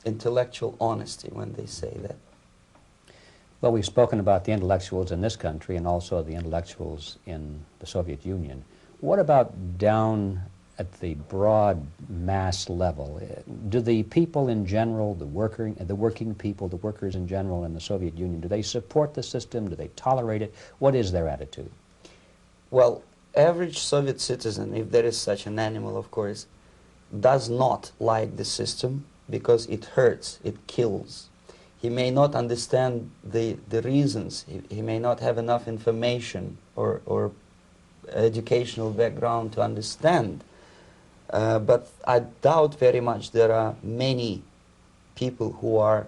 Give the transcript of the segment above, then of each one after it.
intellectual honesty when they say that. Well, we've spoken about the intellectuals in this country and also the intellectuals in the Soviet Union. What about down at the broad mass level? Do the people in general, the working people, the workers in general in the Soviet Union, do they support the system? Do they tolerate it? What is their attitude? Well, average Soviet citizen, if there is such an animal, of course, does not like the system because it hurts, it kills. He may not understand the reasons. He may not have enough information or educational background to understand. But I doubt very much there are many people who are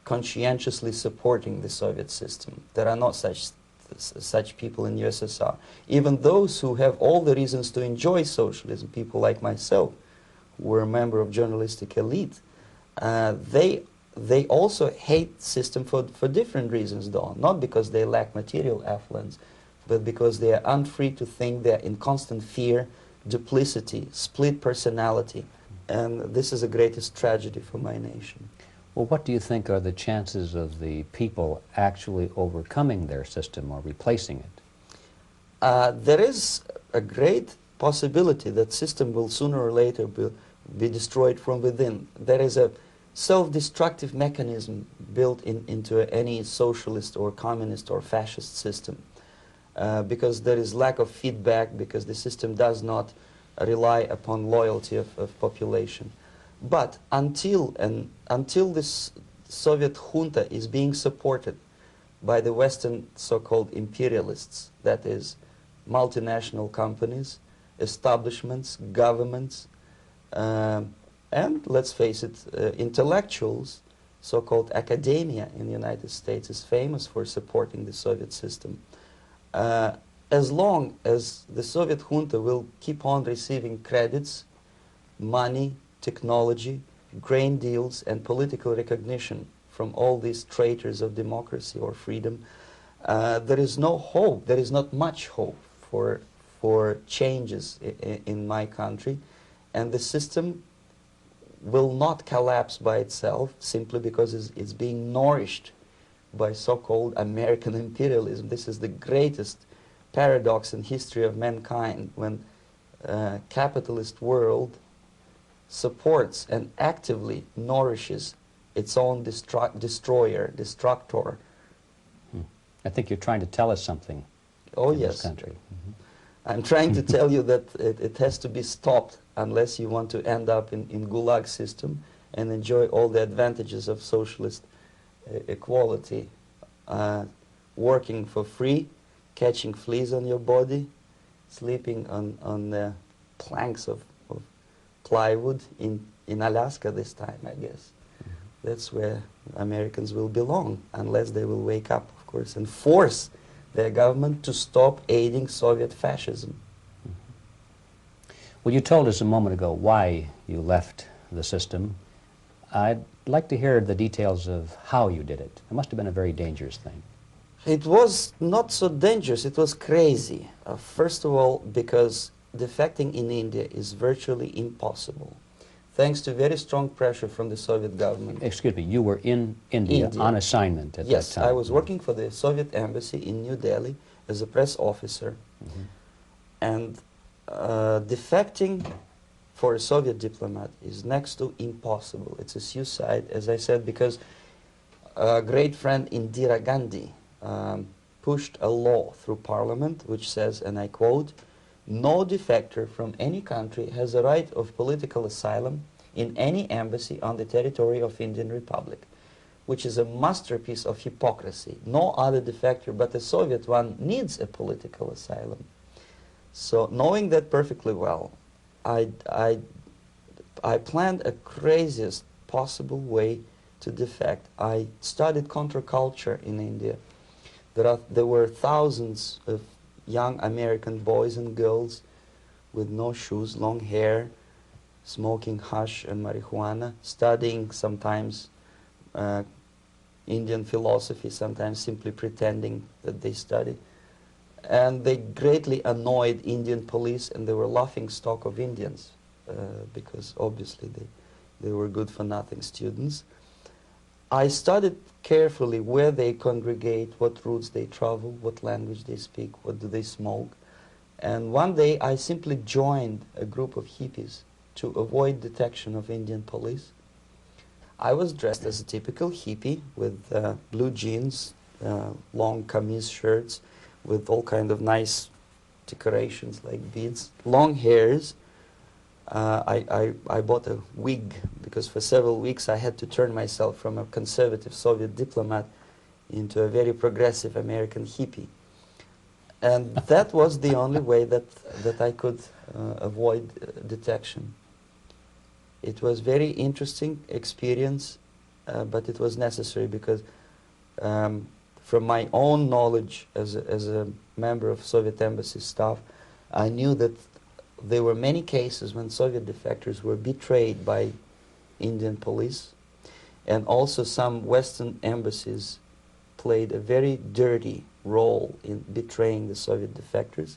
conscientiously supporting the Soviet system. There are not such people in USSR. Even those who have all the reasons to enjoy socialism, people like myself, who were a member of journalistic elite, they also hate the system for different reasons, though. Not because they lack material affluence, but because they are unfree to think, they are in constant fear, duplicity, split personality. And this is the greatest tragedy for my nation. Well, what do you think are the chances of the people actually overcoming their system or replacing it? There is a great possibility that system will sooner or later be destroyed from within. There is a self-destructive mechanism built into any socialist or communist or fascist system. Because there is lack of feedback, because the system does not rely upon loyalty of population. But until this Soviet junta is being supported by the Western so-called imperialists, that is, multinational companies, establishments, governments, and let's face it, intellectuals, so-called academia in the United States is famous for supporting the Soviet system. As long as the Soviet junta will keep on receiving credits, money, technology, grain deals, and political recognition from all these traitors of democracy or freedom, there is no hope, there is not much hope for changes in my country, and the system will not collapse by itself simply because it's being nourished by so-called American imperialism. This is the greatest paradox in history of mankind, when capitalist world supports and actively nourishes its own destroyer, destructor. I think you're trying to tell us something in this country. Mm-hmm. I'm trying to tell you that it has to be stopped unless you want to end up in Gulag system and enjoy all the advantages of socialist equality, working for free, catching fleas on your body, sleeping on the planks of plywood in Alaska this time, I guess. Mm-hmm. That's where Americans will belong, unless they will wake up, of course, and force their government to stop aiding Soviet fascism. Mm-hmm. Well, you told us a moment ago why you left the system. I'd like to hear the details of how you did it. It must have been a very dangerous thing. It was not so dangerous, it was crazy. First of all, because defecting in India is virtually impossible, thanks to very strong pressure from the Soviet government. Excuse me, you were in India on assignment at that time? Yes, I was working for the Soviet embassy in New Delhi as a press officer. Mm-hmm. And defecting for a Soviet diplomat is next to impossible. It's a suicide, as I said, because a great friend Indira Gandhi pushed a law through parliament which says, and I quote, "No defector from any country has a right of political asylum in any embassy on the territory of Indian Republic," which is a masterpiece of hypocrisy. No other defector but the Soviet one needs a political asylum. So knowing that perfectly well, I planned a craziest possible way to defect. I studied counterculture in India. There were thousands of young American boys and girls with no shoes, long hair, smoking hash and marijuana, studying sometimes Indian philosophy, sometimes simply pretending that they study. And they greatly annoyed Indian police, and they were laughing stock of Indians because obviously they were good-for-nothing students. I studied carefully where they congregate, what routes they travel, what language they speak, what do they smoke. And one day I simply joined a group of hippies to avoid detection of Indian police. I was dressed as a typical hippie with blue jeans, long kameez shirts with all kind of nice decorations like beads, long hairs. I bought a wig because for several weeks I had to turn myself from a conservative Soviet diplomat into a very progressive American hippie. And that was the only way that I could avoid detection. It was very interesting experience, but it was necessary because from my own knowledge as a member of Soviet embassy staff, I knew that there were many cases when Soviet defectors were betrayed by Indian police, and also some Western embassies played a very dirty role in betraying the Soviet defectors.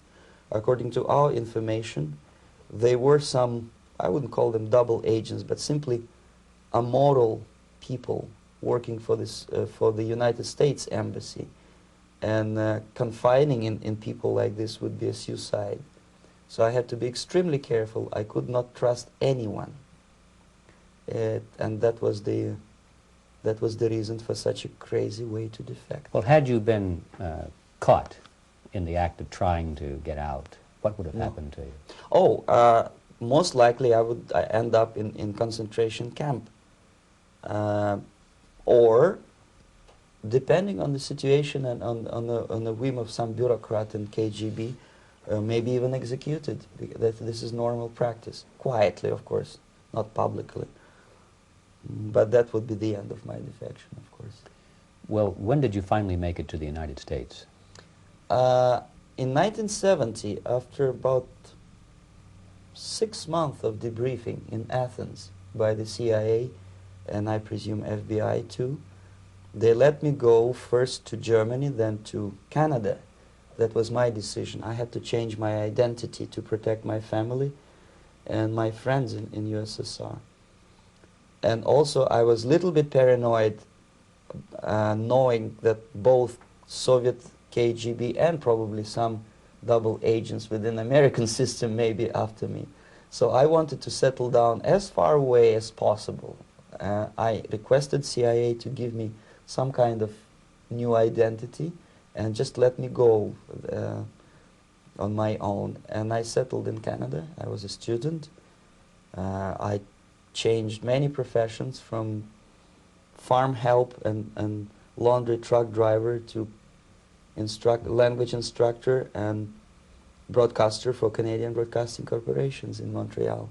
According to our information, they were some, I wouldn't call them double agents, but simply amoral people working for this for the United States embassy, and confiding in people like this would be a suicide. So I had to be extremely careful. I could not trust anyone, and that was the reason for such a crazy way to defect. Well, had you been caught in the act of trying to get out, what would have happened to you? Oh, most likely I would end up in concentration camp, or depending on the situation and on the whim of some bureaucrat in KGB, maybe even executed. This is normal practice, quietly, of course, not publicly. But that would be the end of my defection, of course. Well, when did you finally make it to the United States? In 1970, after about 6 months of debriefing in Athens by the CIA, and I presume FBI too, they let me go first to Germany, then to Canada. That was my decision. I had to change my identity to protect my family and my friends in USSR. And also I was a little bit paranoid, knowing that both Soviet KGB and probably some double agents within the American system may be after me. So I wanted to settle down as far away as possible. I requested CIA to give me some kind of new identity and just let me go on my own. And I settled in Canada. I was a student. I changed many professions, from farm help and laundry truck driver to language instructor and broadcaster for Canadian Broadcasting Corporations in Montreal.